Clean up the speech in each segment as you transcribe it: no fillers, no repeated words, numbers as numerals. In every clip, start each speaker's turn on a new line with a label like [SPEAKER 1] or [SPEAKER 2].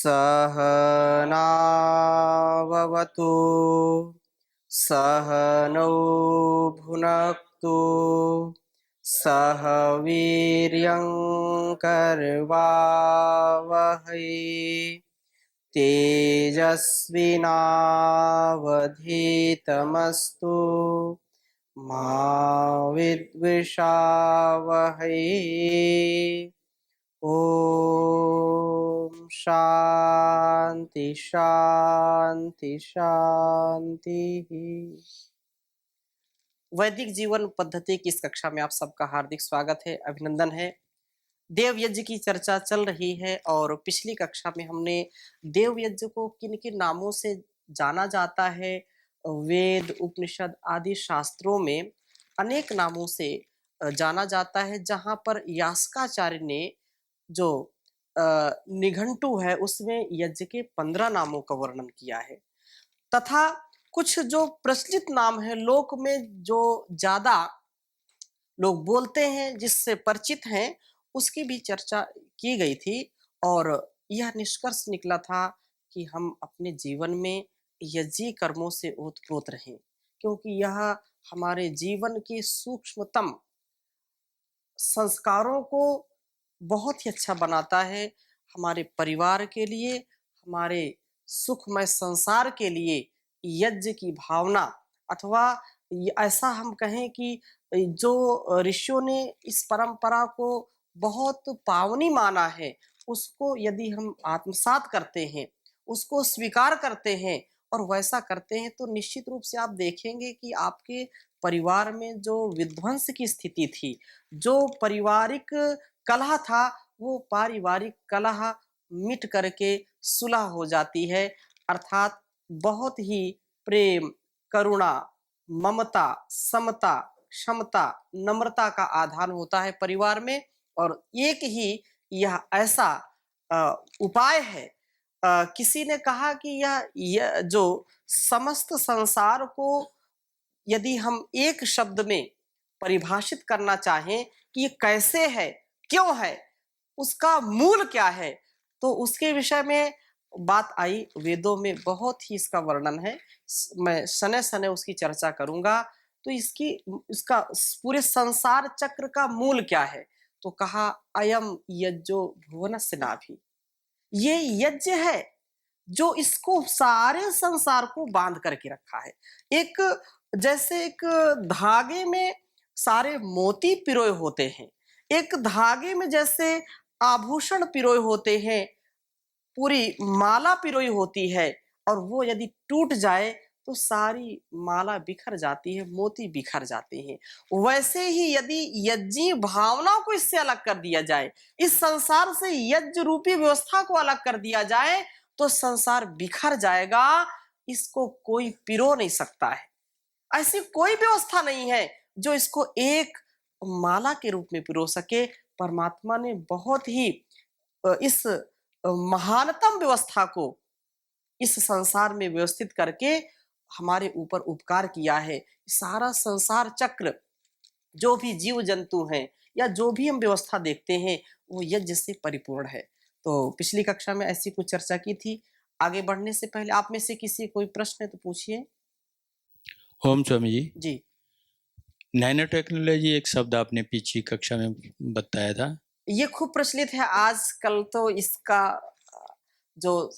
[SPEAKER 1] सहनाववतु सहनौ भुनक्तु सह वीर्यं करवावहै तेजस्विनावधीतमस्तु मा विद्विषावहै। ओम शांति शांति शांति। वैदिक जीवन पद्धति की इस कक्षा में आप सबका हार्दिक स्वागत है, अभिनंदन है। देव यज्ञ की चर्चा चल रही है और पिछली कक्षा में हमने देव यज्ञ को किन किन नामों से जाना जाता है। वेद, उपनिषद आदि शास्त्रों में अनेक नामों से जाना जाता है, जहां पर यास्काचार्य ने जो निघंटु है उसमें यज्ञ के 15 नामों का वर्णन किया है, तथा कुछ जो प्रचलित नाम है लोक में जो ज्यादा लोग बोलते हैं, जिससे परिचित हैं, उसकी भी चर्चा की गई थी। और यह निष्कर्ष निकला था कि हम अपने जीवन में यज्ञीय कर्मों से ओतप्रोत रहें, क्योंकि यह हमारे जीवन के सूक्ष्मतम संस्कारों को बहुत ही अच्छा बनाता है। हमारे परिवार के लिए, हमारे सुखमय संसार के लिए यज्ञ की भावना, अथवा ऐसा हम कहें कि जो ऋषियों ने इस परंपरा को बहुत पावनी माना है, उसको यदि हम आत्मसात करते हैं, उसको स्वीकार करते हैं और वैसा करते हैं, तो निश्चित रूप से आप देखेंगे कि आपके परिवार में जो विध्वंस की स्थिति थी, जो पारिवारिक कलह था, वो पारिवारिक कलह मिट करके सुलह हो जाती है। अर्थात बहुत ही प्रेम, करुणा, ममता, समता, क्षमता, नम्रता का आधान होता है परिवार में। और एक ही यह ऐसा उपाय है। किसी ने कहा कि यह जो समस्त संसार को यदि हम एक शब्द में परिभाषित करना चाहें कि ये कैसे है, क्यों है, उसका मूल क्या है, तो उसके विषय में बात आई। वेदों में बहुत ही इसका वर्णन है, मैं सने सने उसकी चर्चा करूंगा। तो इसका पूरे संसार चक्र का मूल क्या है, तो कहा अयम यज्ञो भुवनस्य नाभि। ये यज्ञ है जो इसको सारे संसार को बांध करके रखा है। एक जैसे एक धागे में सारे मोती पिरोए होते हैं, एक धागे में जैसे आभूषण पिरोए होते हैं, पूरी माला पिरोई होती है, और वो यदि टूट जाए तो सारी माला बिखर जाती है, मोती बिखर जाते हैं। वैसे ही यदि यज्ञी भावना को इससे अलग कर दिया जाए, इस संसार से यज्ञ रूपी व्यवस्था को अलग कर दिया जाए, तो संसार बिखर जाएगा। इसको कोई पिरो नहीं सकता है। ऐसी कोई व्यवस्था नहीं है जो इसको एक माला के रूप में पिरो सके। परमात्मा ने बहुत ही इस महानतम व्यवस्था को इस संसार में व्यवस्थित करके हमारे ऊपर उपकार किया है। सारा संसार चक्र, जो भी जीव जंतु हैं या जो भी हम व्यवस्था देखते हैं, वो यज्ञ से परिपूर्ण है। तो पिछली कक्षा में ऐसी कुछ चर्चा की थी। आगे बढ़ने से पहले आप में से किसी कोई प्रश्न है तो पूछिए।
[SPEAKER 2] ओम स्वामी जी,
[SPEAKER 1] जी,
[SPEAKER 2] नैनो टेक्नोलॉजी एक शब्द आपने पिछली कक्षा में बताया था।
[SPEAKER 1] ये खूब प्रचलित है आजकल। तो इसका जो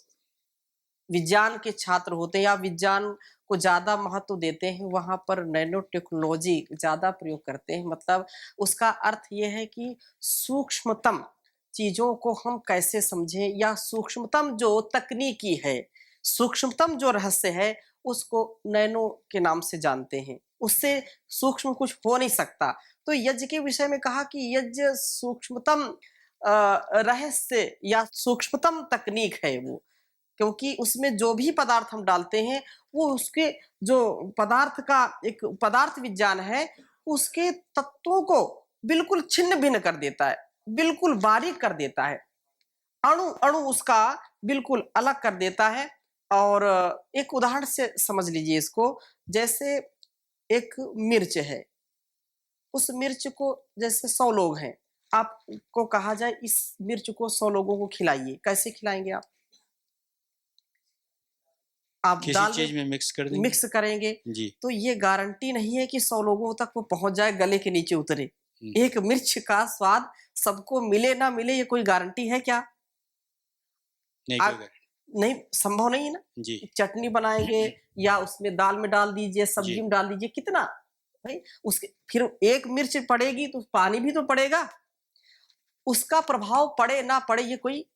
[SPEAKER 1] विज्ञान के छात्र होते हैं या विज्ञान को ज्यादा महत्व देते हैं, वहां पर नैनो टेक्नोलॉजी ज्यादा प्रयोग करते हैं। मतलब उसका अर्थ यह है कि सूक्ष्मतम चीजों को हम कैसे समझें, या सूक्ष्मतम जो तकनीकी है, सूक्ष्मतम जो रहस्य है, उसको नैनो के नाम से जानते हैं। उससे सूक्ष्म कुछ हो नहीं सकता। तो यज्ञ के विषय में कहा कि यज्ञ सूक्ष्मतम रहस्य या सूक्ष्मतम तकनीक है वो, क्योंकि उसमें जो भी पदार्थ हम डालते हैं, वो उसके जो पदार्थ का एक पदार्थ विज्ञान है, उसके तत्वों को बिल्कुल छिन्न भिन्न कर देता है, बिल्कुल बारीक कर देता है, अणु अणु उसका बिल्कुल अलग कर देता है। और एक उदाहरण से समझ लीजिए इसको। जैसे एक मिर्च है, उस मिर्च को जैसे 100 लोग हैं, आपको कहा जाए इस मिर्च को 100 लोगों को खिलाइए, कैसे खिलाएंगे आप? आप
[SPEAKER 2] किसी
[SPEAKER 1] दाल
[SPEAKER 2] चीज में मिक्स कर देंगे।
[SPEAKER 1] मिक्स करेंगे
[SPEAKER 2] जी।
[SPEAKER 1] तो ये गारंटी नहीं है कि 100 लोगों तक वो पहुंच जाए, गले के नीचे उतरे। एक मिर्च का स्वाद सबको मिले ना मिले, ये कोई गारंटी है क्या?
[SPEAKER 2] नहीं
[SPEAKER 1] आ,
[SPEAKER 2] कोई
[SPEAKER 1] नहीं, संभव नहीं है ना।
[SPEAKER 2] जी।
[SPEAKER 1] चटनी बनाएंगे या उसमें दाल में डाल दीजिए, सब्जी
[SPEAKER 2] जी।
[SPEAKER 1] में डाल दीजिए, कितना भाई उसके फिर एक मिर्च पड़ेगी तो पानी भी तो पड़ेगा, उसका प्रभाव पड़े ना पड़े ये कोई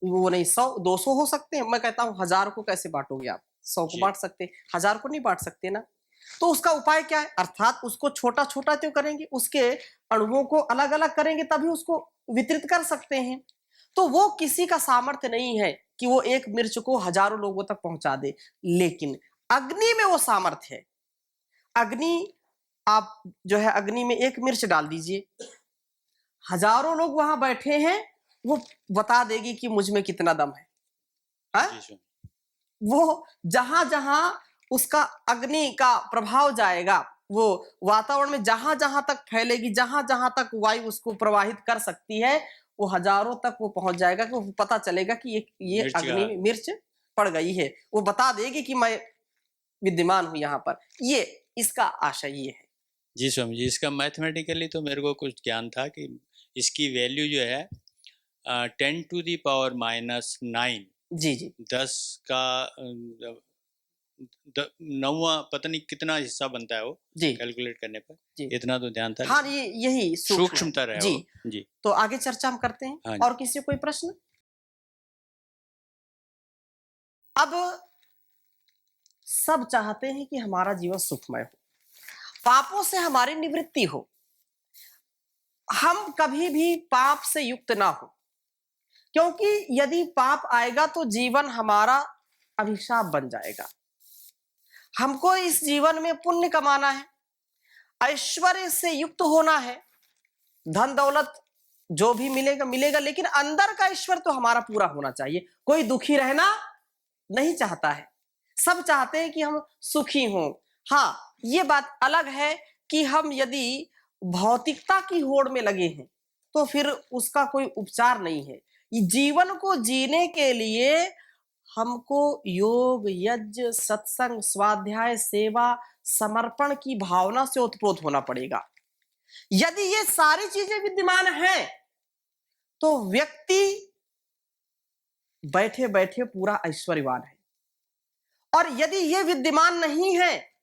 [SPEAKER 1] वो नहीं। 100-200 हो सकते हैं, मैं कहता हूँ 1000 को कैसे बांटोगे आप? 100 को
[SPEAKER 2] जी।
[SPEAKER 1] बांट सकते हैं, 1000 को नहीं बांट सकते ना। तो उसका उपाय क्या है? अर्थात उसको छोटा छोटा क्यों करेंगे, उसके अणुओं को अलग अलग करेंगे तभी उसको वितरित कर सकते हैं। तो वो किसी का सामर्थ्य नहीं है कि वो एक मिर्च को हजारों लोगों तक पहुंचा दे, लेकिन अग्नि में वो सामर्थ्य है। अग्नि, आप जो है अग्नि में एक मिर्च डाल दीजिए, हजारों लोग वहां बैठे हैं, वो बता देगी कि मुझ में कितना दम है। हाँ?
[SPEAKER 2] जी सर।
[SPEAKER 1] वो जहां जहां उसका अग्नि का प्रभाव जाएगा, वो वातावरण में जहां जहां तक फैलेगी, जहां जहां तक वायु उसको प्रवाहित कर सकती है, वो हजारों तक वो पहुंच जाएगा कि वो पता चलेगा कि ये
[SPEAKER 2] मिर्च
[SPEAKER 1] अग्नि
[SPEAKER 2] का
[SPEAKER 1] में मिर्च पड़ गई है। वो बता देगी कि मैं विद्यमान हूं यहाँ पर। ये इसका आशय ये है।
[SPEAKER 2] जी स्वामी जी, इसका मैथमेटिकली तो मेरे को कुछ ज्ञान था कि इसकी वैल्यू जो है 10⁻⁹
[SPEAKER 1] जी जी
[SPEAKER 2] 10 का 9वां पता नहीं कितना हिस्सा बनता है वो
[SPEAKER 1] जी
[SPEAKER 2] कैलकुलेट करने पर।
[SPEAKER 1] जी।
[SPEAKER 2] इतना तो ध्यान था,
[SPEAKER 1] हाँ,
[SPEAKER 2] लेकिन
[SPEAKER 1] ये यही सूक्ष्म है।
[SPEAKER 2] सूक्ष्मतर है
[SPEAKER 1] जी,
[SPEAKER 2] वो। जी।
[SPEAKER 1] तो आगे चर्चा हम करते हैं।
[SPEAKER 2] हाँ
[SPEAKER 1] और
[SPEAKER 2] जी।
[SPEAKER 1] किसी को कोई प्रश्न? अब सब चाहते हैं कि हमारा जीवन सुखमय हो, पापों से हमारी निवृत्ति हो, हम कभी भी पाप से युक्त ना हो, क्योंकि यदि पाप आएगा तो जीवन हमारा अभिशाप बन जाएगा। हमको इस जीवन में पुण्य कमाना है, ऐश्वर्य से युक्त होना है, धन दौलत जो भी मिलेगा मिलेगा, लेकिन अंदर का ईश्वर तो हमारा पूरा होना चाहिए। कोई दुखी रहना नहीं चाहता है, सब चाहते हैं कि हम सुखी हों। हाँ, ये बात अलग है कि हम यदि भौतिकता की होड़ में लगे हैं तो फिर उसका कोई उपचार नहीं है। जीवन को जीने के लिए हमको योग, यज्ञ, सत्संग, स्वाध्याय, सेवा, समर्पण की भावना से ओतप्रोत होना पड़ेगा। यदि ये सारी चीजें विद्यमान हैं तो व्यक्ति बैठे बैठे पूरा ऐश्वर्यवान है। और यदि ये विद्यमान नहीं है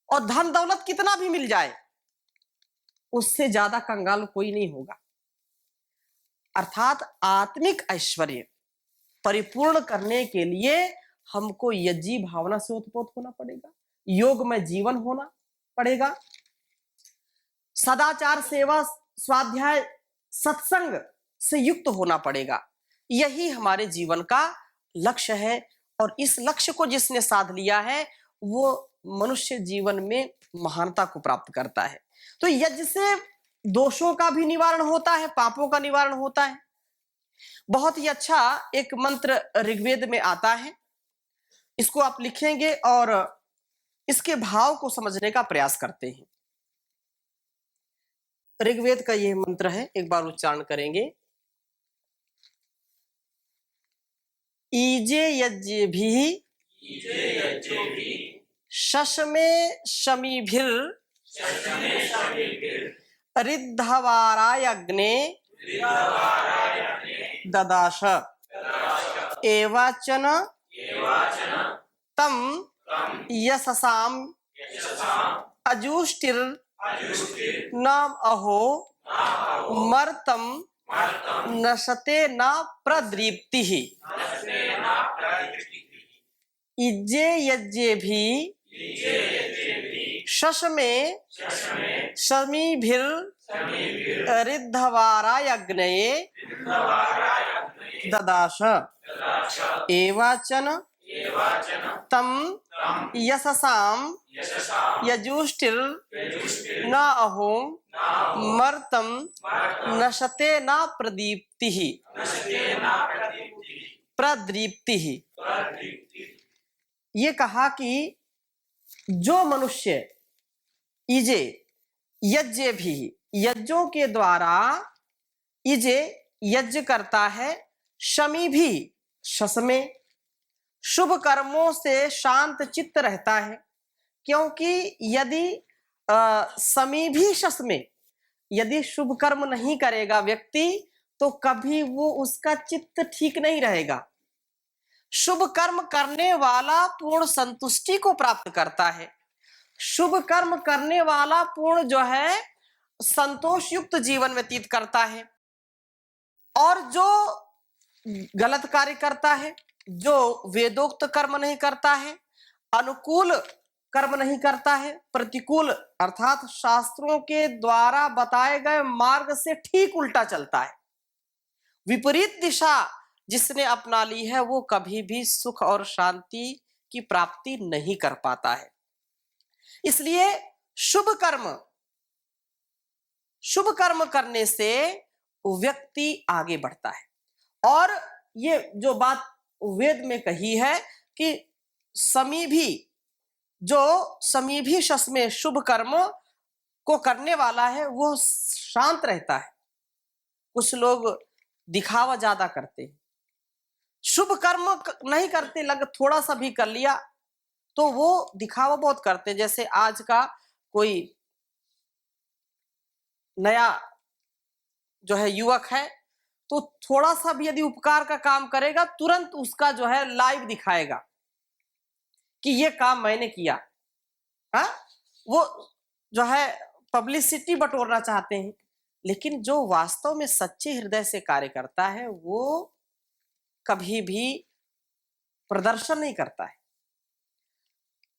[SPEAKER 1] और धन दौलत कितना भी मिल जाए, उससे ज्यादा कंगाल कोई नहीं होगा। अर्थात आत्मिक ऐश्वर्य परिपूर्ण करने के लिए हमको यज्ञी भावना से उत्पोत होना पड़ेगा, योग में जीवन होना पड़ेगा, सदाचार, सेवा, स्वाध्याय, सत्संग से युक्त होना पड़ेगा। यही हमारे जीवन का लक्ष्य है। और इस लक्ष्य को जिसने साध लिया है वो मनुष्य जीवन में महानता को प्राप्त करता है। तो यज्ञ से दोषों का भी निवारण होता है, पापों का निवारण होता है। बहुत ही अच्छा एक मंत्र ऋग्वेद में आता है, इसको आप लिखेंगे और इसके भाव को समझने का प्रयास करते हैं। ऋग्वेद का यह मंत्र है, एक बार उच्चारण करेंगे। ईजे यज्ञ भी शशमे शमीभिर रिद्धवारायग्ने ददाश एवाचन तम यशसाम अजुष्टिर नाम अहो मर्तम नशते न प्रदीप्ति। इज्जे यज्ञे भी शशमे शमीभिर रिद्धवारायग्नये ददाश एवाचन तम यशसाम यजुष्टिर न अहो मर्तम नशते न प्रदीप्ति। प्रदीप्ति ये कहा कि जो मनुष्य इजे यज्ञ भी यज्ञों के द्वारा इजे यज्ञ करता है, शमी भी शस में शुभ कर्मों से शांत चित्त रहता है, क्योंकि यदि समीभी में यदि शुभ कर्म नहीं करेगा व्यक्ति, तो कभी वो उसका चित्त ठीक नहीं रहेगा। शुभ कर्म करने वाला पूर्ण संतुष्टि को प्राप्त करता है। शुभ कर्म करने वाला पूर्ण जो है संतोष युक्त जीवन व्यतीत करता है। और जो गलत कार्य करता है, जो वेदोक्त कर्म नहीं करता है, अनुकूल कर्म नहीं करता है, प्रतिकूल अर्थात शास्त्रों के द्वारा बताए गए मार्ग से ठीक उल्टा चलता है, विपरीत दिशा जिसने अपना ली है, वो कभी भी सुख और शांति की प्राप्ति नहीं कर पाता है। इसलिए शुभ कर्म करने से व्यक्ति आगे बढ़ता है। और ये जो बात वेद में कही है कि समीभी शस में शुभ कर्म को करने वाला है वो शांत रहता है। कुछ लोग दिखावा ज्यादा करते हैं, शुभ कर्म नहीं करते, लग थोड़ा सा भी कर लिया तो वो दिखावा बहुत करते हैं। जैसे आज का कोई नया जो है युवक है, तो थोड़ा सा भी यदि उपकार का काम करेगा, तुरंत उसका जो है लाइव दिखाएगा कि ये काम मैंने किया। हाँ, वो जो है पब्लिसिटी बटोरना चाहते हैं। लेकिन जो वास्तव में सच्चे हृदय से कार्य करता है, वो कभी भी प्रदर्शन नहीं करता है।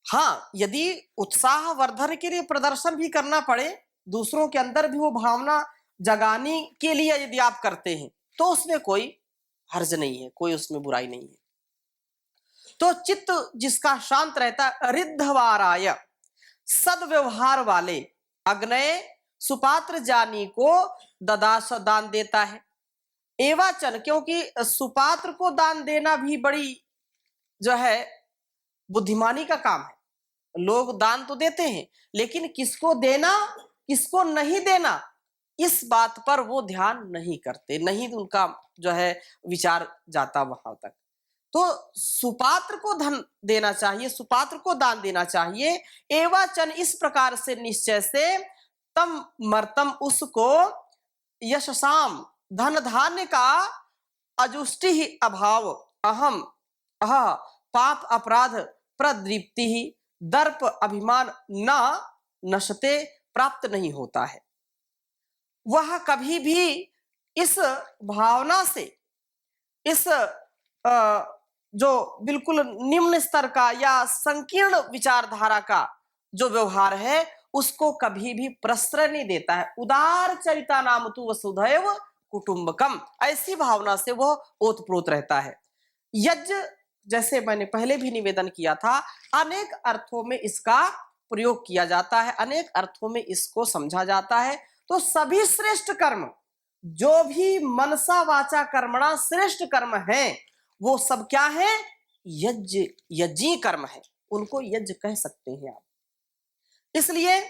[SPEAKER 1] हाँ, यदि उत्साह वर्धन के लिए प्रदर्शन भी करना पड़े, दूसरों के अंदर भी वो भावना जगाने के लिए यदि आप करते हैं, तो उसमें कोई हर्ज नहीं है, कोई उसमें बुराई नहीं है। तो चित्त जिसका शांत रहता, रिद्धवाराय सद्व्यवहार वाले अग्नय सुपात्र जानी को ददास दान देता है। एवाचन, क्योंकि सुपात्र को दान देना भी बड़ी जो है बुद्धिमानी का काम है। लोग दान तो देते हैं, लेकिन किसको देना किसको नहीं देना, इस बात पर वो ध्यान नहीं करते, नहीं उनका जो है विचार जाता वहां तक। तो सुपात्र को धन देना चाहिए, सुपात्र को दान देना चाहिए। एवाचन, इस प्रकार से निश्चय से तम मर्तम, उसको यशसाम धन धान्य का अजुष्टि ही अभाव, अहम अह पाप अपराध प्रदीप्ति ही दर्प अभिमान न नशते प्राप्त नहीं होता है। वह कभी भी इस भावना से, इस जो बिल्कुल निम्न स्तर का या संकीर्ण विचारधारा का जो व्यवहार है, उसको कभी भी प्रश्रय नहीं देता है। उदार चरिता नाम तु वसुधैव कुटुंबकम, ऐसी भावना से वह ओतप्रोत रहता है। यज्ञ, जैसे मैंने पहले भी निवेदन किया था, अनेक अर्थों में इसका प्रयोग किया जाता है, अनेक अर्थों में इसको समझा जाता है। तो सभी श्रेष्ठ कर्म, जो भी मनसा वाचा कर्मणा श्रेष्ठ कर्म हैं, वो सब क्या है? यज्ञी कर्म है, उनको यज्ञ कह सकते हैं आप। इसलिए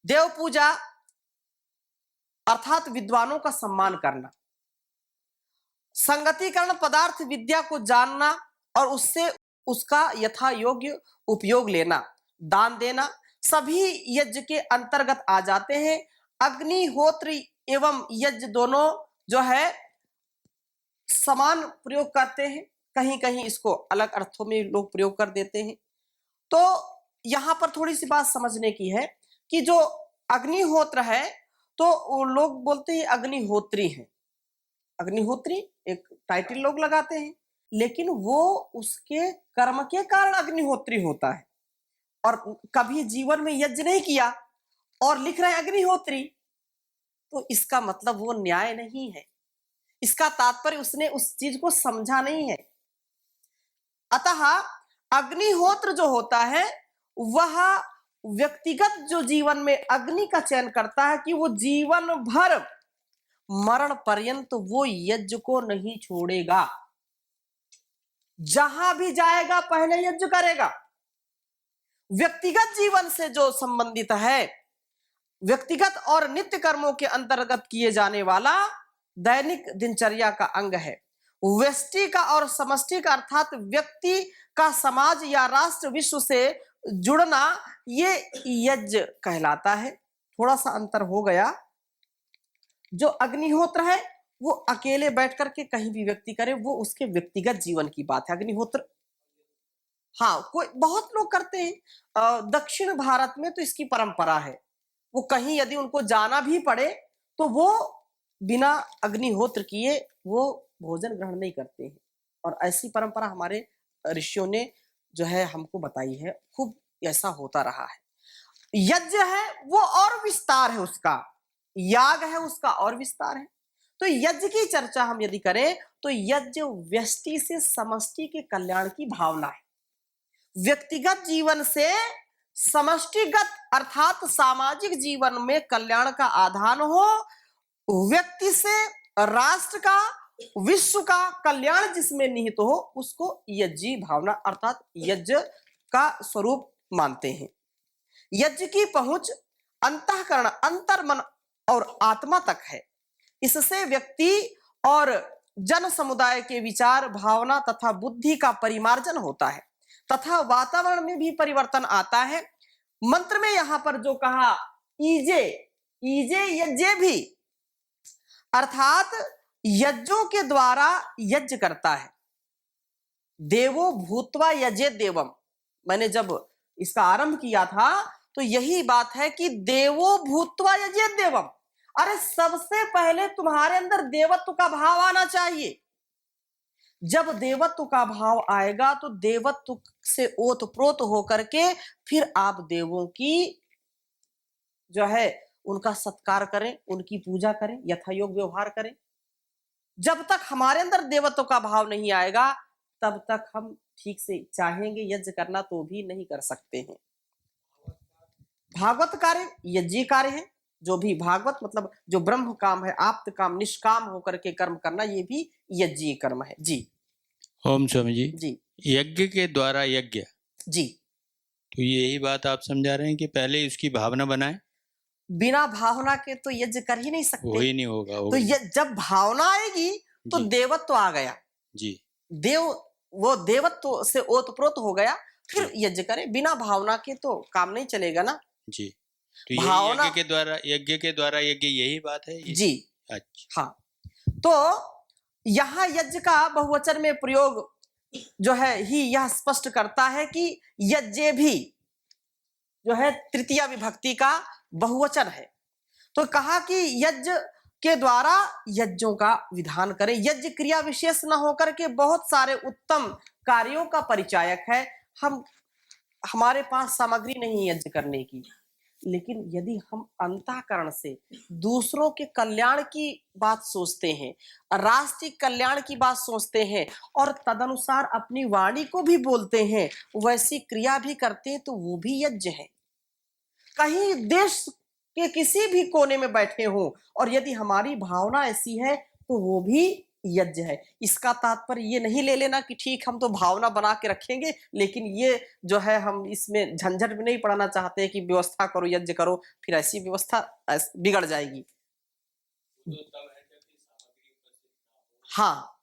[SPEAKER 1] देव पूजा अर्थात विद्वानों का सम्मान करना, संगतिकरण पदार्थ विद्या को जानना और उससे उसका यथा योग्य उपयोग लेना, दान देना, सभी यज्ञ के अंतर्गत आ जाते हैं। अग्निहोत्र एवं यज्ञ दोनों जो है समान प्रयोग करते हैं, कहीं कहीं इसको अलग अर्थों में लोग प्रयोग कर देते हैं। तो यहां पर थोड़ी सी बात समझने की है कि जो अग्निहोत्र है, तो लोग बोलते हैं अग्निहोत्री है, अग्निहोत्री एक टाइटल लोग लगाते हैं, लेकिन वो उसके कर्म के कारण अग्निहोत्री होता है। और कभी जीवन में यज्ञ नहीं किया और लिख रहे हैं अग्निहोत्री, तो इसका मतलब वो न्याय नहीं है, इसका तात्पर्य उसने उस चीज को समझा नहीं है। अतः अग्निहोत्र जो होता है, वह व्यक्तिगत जो जीवन में अग्नि का चयन करता है कि वो जीवन भर मरण पर्यंत वो यज्ञ को नहीं छोड़ेगा, जहां भी जाएगा पहले यज्ञ करेगा। व्यक्तिगत जीवन से जो संबंधित है, व्यक्तिगत और नित्य कर्मों के अंतर्गत किए जाने वाला दैनिक दिनचर्या का अंग है, व्यष्टि का और समष्टि का अर्थात व्यक्ति का समाज या राष्ट्र विश्व से जुड़ना, ये यज्ञ कहलाता है। थोड़ा सा अंतर हो गया। जो अग्निहोत्र है वो अकेले बैठ करके कहीं भी व्यक्ति करे, वो उसके व्यक्तिगत जीवन की बात है। अग्निहोत्र हाँ, कोई बहुत लोग करते हैं। दक्षिण भारत में तो इसकी परंपरा है। वो कहीं यदि उनको जाना भी पड़े तो वो बिना अग्निहोत्र किए वो भोजन ग्रहण नहीं करते हैं। और ऐसी परंपरा हमारे ऋषियों ने जो है हमको बताई है। खूब ऐसा होता रहा है। यज्ञ है वो और विस्तार है उसका, याग है उसका और विस्तार है। तो यज्ञ की चर्चा हम यदि करें तो यज्ञ व्यष्टि से समष्टि के कल्याण की भावना है। व्यक्तिगत जीवन से समष्टिगत अर्थात सामाजिक जीवन में कल्याण का आधान हो, व्यक्ति से राष्ट्र का, विश्व का कल्याण जिसमें निहित हो, उसको यज्ञी भावना अर्थात यज्ञ का स्वरूप मानते हैं। यज्ञ की पहुंच अंतःकरण, अंतर्मन और आत्मा तक है। इससे व्यक्ति और जन समुदाय के विचार, भावना तथा बुद्धि का परिमार्जन होता है तथा वातावरण में भी परिवर्तन आता है। मंत्र में यहां पर जो कहा ईजे, ईजे यज्ञ भी अर्थात यज्ञों के द्वारा यज्ञ करता है। देवो भूत्वा यजे देवम, मैंने जब इसका आरंभ किया था तो यही बात है कि देवो भूत्वा यजे देवम। अरे सबसे पहले तुम्हारे अंदर देवत्व का भाव आना चाहिए। जब देवत्व का भाव आएगा तो देवत्व से ओतप्रोत होकर के फिर आप देवों की जो है उनका सत्कार करें, उनकी पूजा करें, यथायोग्य व्यवहार करें। जब तक हमारे अंदर देवत्व का भाव नहीं आएगा तब तक हम ठीक से चाहेंगे यज्ञ करना तो भी नहीं कर सकते हैं। भागवत कार्य यज्ञ कार्य है। जो भी भागवत मतलब जो ब्रह्म काम है, आप्त काम, निष्काम होकर के कर्म करना, ये भी यज्ञ कर्म है। जी
[SPEAKER 2] ओम स्वामी जी।
[SPEAKER 1] जी
[SPEAKER 2] यज्ञ के द्वारा यज्ञ,
[SPEAKER 1] जी।
[SPEAKER 2] तो यही बात आप समझा रहे हैं कि पहले उसकी भावना बनाए,
[SPEAKER 1] बिना भावना के तो यज्ञ कर ही नहीं सकते।
[SPEAKER 2] वो ही नहीं होगा,
[SPEAKER 1] तो ये जब भावना आएगी तो
[SPEAKER 2] जी।
[SPEAKER 1] देवत्व आ गया।
[SPEAKER 2] जी
[SPEAKER 1] देव वो देवत्व से ओतप्रोत हो गया, फिर यज्ञ करे। बिना भावना के तो काम नहीं चलेगा ना।
[SPEAKER 2] जी। तो यही
[SPEAKER 1] भावना
[SPEAKER 2] यज्ञ के द्वारा यज्ञ, यही बात है ये?
[SPEAKER 1] जी
[SPEAKER 2] अच्छा।
[SPEAKER 1] हाँ। तो यहाँ यज्ञ का बहुवचन में प्रयोग जो है ही यह स्पष्ट करता है कि यज्ञ भी जो है तृतीया विभक्ति का बहुवचन है। तो कहा कि यज्ञ के द्वारा यज्ञों का विधान करें। यज्ञ क्रिया विशेष न होकर के बहुत सारे उत्तम कार्यों का परिचायक है। हमारे पास सामग्री नहीं यज्ञ करने की, लेकिन यदि हम अंतःकरण से दूसरों के कल्याण की बात सोचते हैं, राष्ट्रीय कल्याण की बात सोचते हैं और तदनुसार अपनी वाणी को भी बोलते हैं, वैसी क्रिया भी करते हैं, तो वो भी यज्ञ है। कहीं देश के किसी भी कोने में बैठे हों और यदि हमारी भावना ऐसी है तो वो भी यज्ञ है। इसका तात्पर्य ये नहीं ले लेना कि ठीक हम तो भावना बना के रखेंगे, लेकिन ये जो है हम इसमें झंझट में नहीं पड़ना चाहते कि व्यवस्था करो, यज्ञ करो, फिर ऐसी व्यवस्था बिगड़ जाएगी। हाँ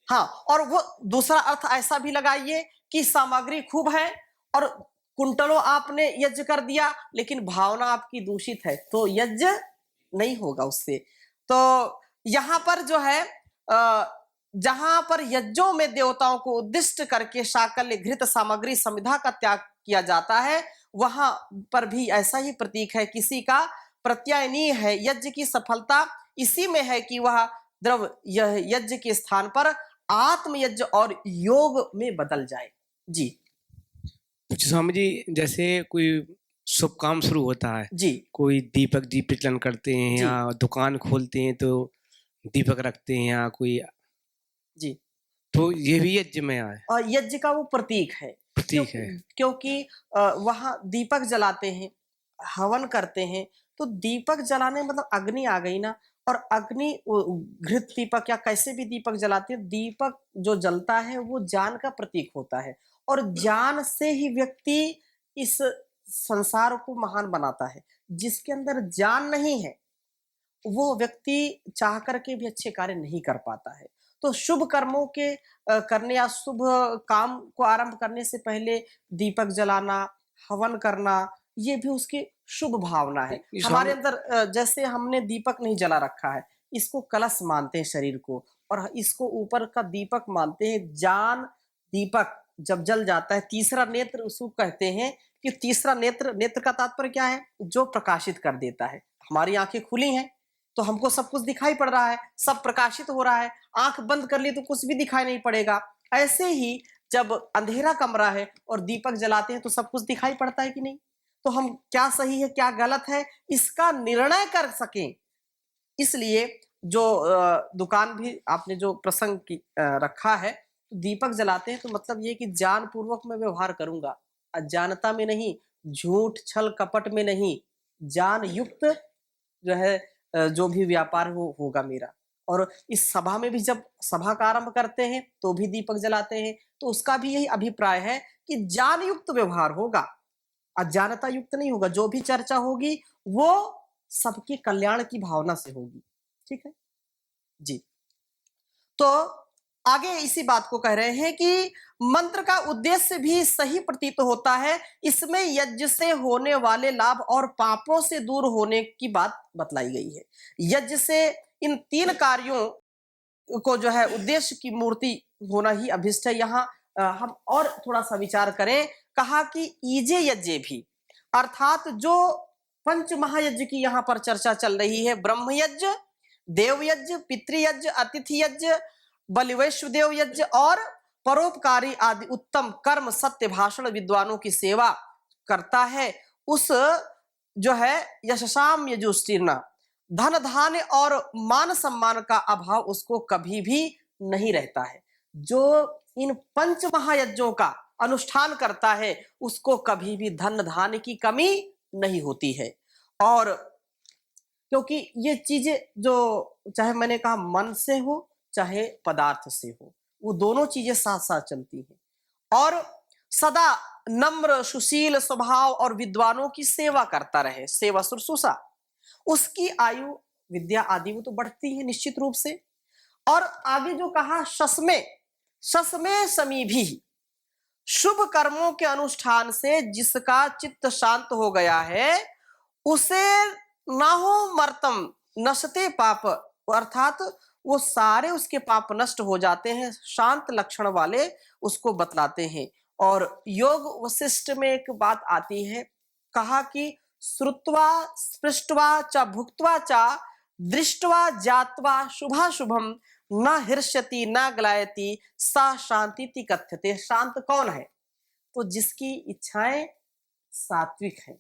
[SPEAKER 1] हाँ, और वो दूसरा अर्थ ऐसा भी लगाइए कि सामग्री खूब है और कुंटलों आपने यज्ञ कर दिया, लेकिन भावना आपकी दूषित है, तो यज्ञ नहीं होगा उससे। तो यहाँ पर जो है जहां पर यज्ञों में देवताओं को उद्दिष्ट करके शाकल्य घृत सामग्री समिधा का त्याग किया जाता है, वहां पर भी ऐसा ही प्रतीक है। किसी का प्रत्यय नहीं है। यज्ञ की सफलता इसी में है कि वह द्रव यह यज्ञ के स्थान पर आत्म यज्ञ और योग में बदल जाए। जी
[SPEAKER 3] स्वामी जी, जैसे कोई शुभ काम शुरू होता है,
[SPEAKER 1] जी
[SPEAKER 3] कोई दीपक दीप प्रज्वलन करते हैं
[SPEAKER 1] जी।
[SPEAKER 3] या दुकान खोलते हैं तो दीपक रखते हैं या कोई,
[SPEAKER 1] जी
[SPEAKER 3] तो ये भी यज्ञ में आए,
[SPEAKER 1] और यज्ञ का वो प्रतीक है।
[SPEAKER 3] प्रतीक है।
[SPEAKER 1] क्योंकि वहां दीपक जलाते हैं, हवन करते हैं, तो दीपक जलाने मतलब अग्नि आ गई ना। और अग्नि घृत दीपक या कैसे भी दीपक जलाते हैं, दीपक जो जलता है वो ज्ञान का प्रतीक होता है और ज्ञान से ही व्यक्ति इस संसार को महान बनाता है। जिसके अंदर ज्ञान नहीं है वो व्यक्ति चाह करके भी अच्छे कार्य नहीं कर पाता है। तो शुभ कर्मों के करने या शुभ काम को आरंभ करने से पहले दीपक जलाना, हवन करना, ये भी उसकी शुभ भावना है।
[SPEAKER 3] ये
[SPEAKER 1] हमारे
[SPEAKER 3] स्वामी
[SPEAKER 1] अंदर जैसे हमने दीपक नहीं जला रखा है, इसको कलश मानते हैं शरीर को, और इसको ऊपर का दीपक मानते हैं। जान दीपक जब जल जाता है, तीसरा नेत्र उसको कहते हैं कि तीसरा नेत्र, नेत्र का तात्पर्य क्या है? जो प्रकाशित कर देता है। हमारी आंखें खुली हैं तो हमको सब कुछ दिखाई पड़ रहा है, सब प्रकाशित हो रहा है। आंख बंद कर ली तो कुछ भी दिखाई नहीं पड़ेगा। ऐसे ही जब अंधेरा कमरा है और दीपक जलाते हैं तो सब कुछ दिखाई पड़ता है कि नहीं? तो हम क्या सही है क्या गलत है इसका निर्णय कर सकें, इसलिए जो दुकान भी आपने जो प्रसंग की रखा है, दीपक जलाते हैं तो मतलब ये कि जान पूर्वक मैं व्यवहार करूंगा, अज्ञानता में नहीं, झूठ छल कपट में नहीं, जान युक्त जो है जो भी व्यापार वो होगा मेरा। और इस सभा में भी जब सभा का आरंभ करते हैं तो भी दीपक जलाते हैं, तो उसका भी यही अभिप्राय है कि ज्ञान युक्त व्यवहार होगा, अज्ञानता युक्त नहीं होगा। जो भी चर्चा होगी वो सबके कल्याण की भावना से होगी। ठीक है जी। तो आगे इसी बात को कह रहे हैं कि मंत्र का उद्देश्य भी सही प्रतीत होता है। इसमें यज्ञ से होने वाले लाभ और पापों से दूर होने की बात बतलाई गई है। यज्ञ से इन तीन कार्यों को जो है उद्देश्य की मूर्ति होना ही अभिष्ट है। यहाँ हम और थोड़ा सा विचार करें, कहा कि ईजे यज्ञ भी, अर्थात जो पंच महायज्ञ की यहाँ पर चर्चा चल रही है, ब्रह्म यज्ञ, देव यज्ञ, पितृयज्ञ, अतिथि यज्ञ, बलिवैश्वदेव यज्ञ और परोपकारी आदि उत्तम कर्म सत्य भाषण विद्वानों की सेवा करता है, उस जो है यशसाम यजुष्टीर्णा, धन धान्य और मान सम्मान का अभाव उसको कभी भी नहीं रहता है। जो इन पंच महायज्ञों का अनुष्ठान करता है उसको कभी भी धन धान्य की कमी नहीं होती है। और क्योंकि ये चीजें जो चाहे मैंने कहा मन से हो चाहे पदार्थ से हो, वो दोनों चीजें साथ साथ चलती हैं। और सदा नम्र सुशील स्वभाव और विद्वानों की सेवा करता रहे, सेवा शुश्रूषा, उसकी आयु विद्या आदि वो तो बढ़ती है निश्चित रूप से। और आगे जो कहा शस्मे शस्मे समीभी, शुभ कर्मों के अनुष्ठान से जिसका चित्त शांत हो गया है उसे नाहो मर्तम नशते पाप, अर्थात वो सारे उसके पाप नष्ट हो जाते हैं। शांत लक्षण वाले उसको बतलाते हैं। और योग वशिष्ठ में एक बात आती है, कहा कि श्रुत्वा स्पृष्ट्वा च भुक्त्वा च दृष्ट्वा जात्वा शुभाशुभम न हृष्यति न ग्लायति सा शांति कथ्यते। शांत कौन है? तो जिसकी इच्छाएं सात्विक है,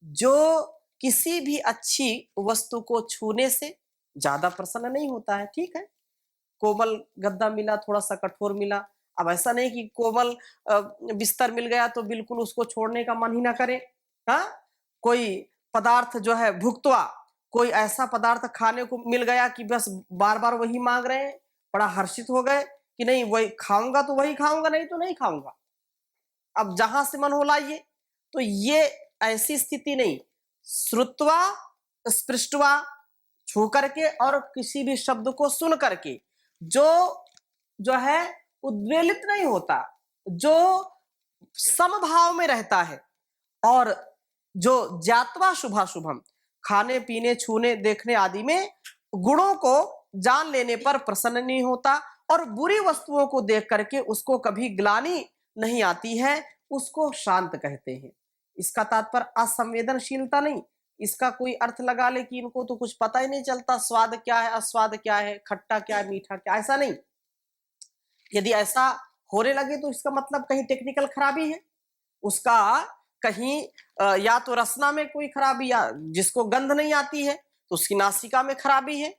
[SPEAKER 1] जो किसी भी अच्छी वस्तु को छूने से ज्यादा प्रसन्न नहीं होता है। ठीक है, कोमल गद्दा मिला, थोड़ा सा कठोर मिला, अब ऐसा नहीं कि कोमल बिस्तर मिल गया तो बिल्कुल उसको छोड़ने का मन ही ना करे। हाँ, कोई पदार्थ जो है भुक्तवा, कोई ऐसा पदार्थ खाने को मिल गया कि बस बार बार वही मांग रहे हैं, बड़ा हर्षित हो गए कि नहीं वही खाऊंगा तो वही खाऊंगा, नहीं तो नहीं खाऊंगा, अब जहां से मन हो लाइए। तो ये ऐसी स्थिति नहीं, श्रुत्वा स्पृष्टवा, छू करके और किसी भी शब्द को सुन करके जो है उद्वेलित नहीं होता, जो समभाव में रहता है, और जो ज्ञात्वा शुभाशुभम, खाने पीने छूने देखने आदि में गुणों को जान लेने पर प्रसन्न नहीं होता, और बुरी वस्तुओं को देख करके उसको कभी ग्लानि नहीं आती है, उसको शांत कहते हैं। इसका तात्पर्य असंवेदनशीलता नहीं, इसका कोई अर्थ लगा ले कि इनको तो कुछ पता ही नहीं चलता स्वाद क्या है अस्वाद क्या है, खट्टा क्या है मीठा क्या, ऐसा नहीं। यदि ऐसा होने लगे तो इसका मतलब कहीं टेक्निकल खराबी है, उसका कहीं या तो रसना में कोई खराबी, या जिसको गंध नहीं आती है तो उसकी नासिका में खराबी है,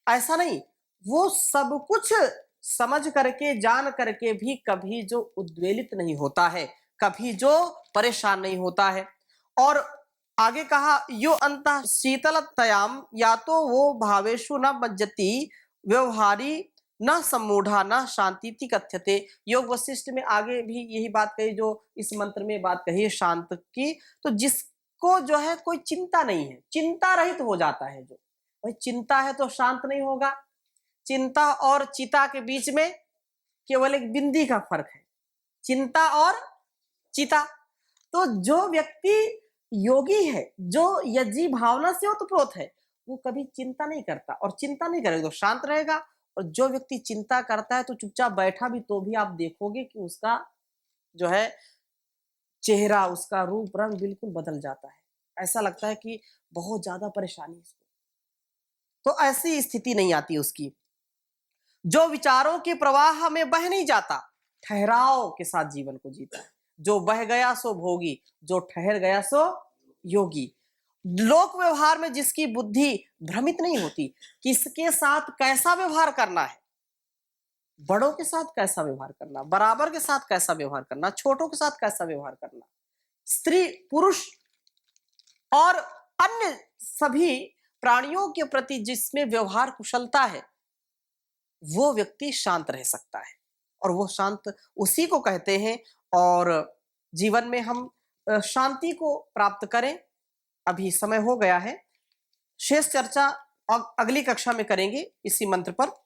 [SPEAKER 1] ऐसा नहीं। वो सब कुछ समझ करके जान करके भी कभी जो उद्वेलित नहीं होता है, कभी जो परेशान नहीं होता है। और आगे कहा यो अंतः शीतलतयाम, या तो वो भावेशु न मज्जति व्यवहारी न सम्मूढ़ा न शांति कथ्यते। योग वशिष्ठ में आगे भी यही बात कही जो इस मंत्र में बात कही है शांत की। तो जिसको जो है कोई चिंता नहीं है, चिंता रहित हो जाता है, जो भाई चिंता है तो शांत नहीं होगा, चिंता और चिता के बीच में केवल एक बिंदी का फर्क है, चिंता और चिता। तो जो व्यक्ति योगी है, जो यज्ञी भावना से ओतप्रोत है, वो कभी चिंता नहीं करता, और चिंता नहीं करेगा तो शांत रहेगा। और जो व्यक्ति चिंता करता है तो चुपचाप बैठा भी तो भी आप देखोगे कि उसका जो है चेहरा, उसका रूप रंग बिल्कुल बदल जाता है। ऐसा लगता है कि बहुत ज्यादा परेशानी है इसको। तो ऐसी स्थिति नहीं आती उसकी। जो विचारों के प्रवाह में बह नहीं जाता, ठहराव के साथ जीवन को जीता है। जो बह गया सो भोगी, जो ठहर गया सो योगी। लोक व्यवहार में जिसकी बुद्धि भ्रमित नहीं होती, किसके साथ कैसा व्यवहार करना है, बड़ों के साथ कैसा व्यवहार करना, बराबर के साथ कैसा व्यवहार करना, छोटों के साथ कैसा व्यवहार करना, स्त्री पुरुष और अन्य सभी प्राणियों के प्रति जिसमें व्यवहार कुशलता है, वो व्यक्ति शांत रह सकता है। और वो शांत उसी को कहते हैं। और जीवन में हम शांति को प्राप्त करें। अभी समय हो गया है, शेष चर्चा अगली कक्षा में करेंगे इसी मंत्र पर।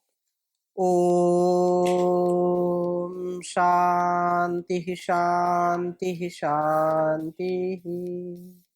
[SPEAKER 1] ओम शांति शांति शांति।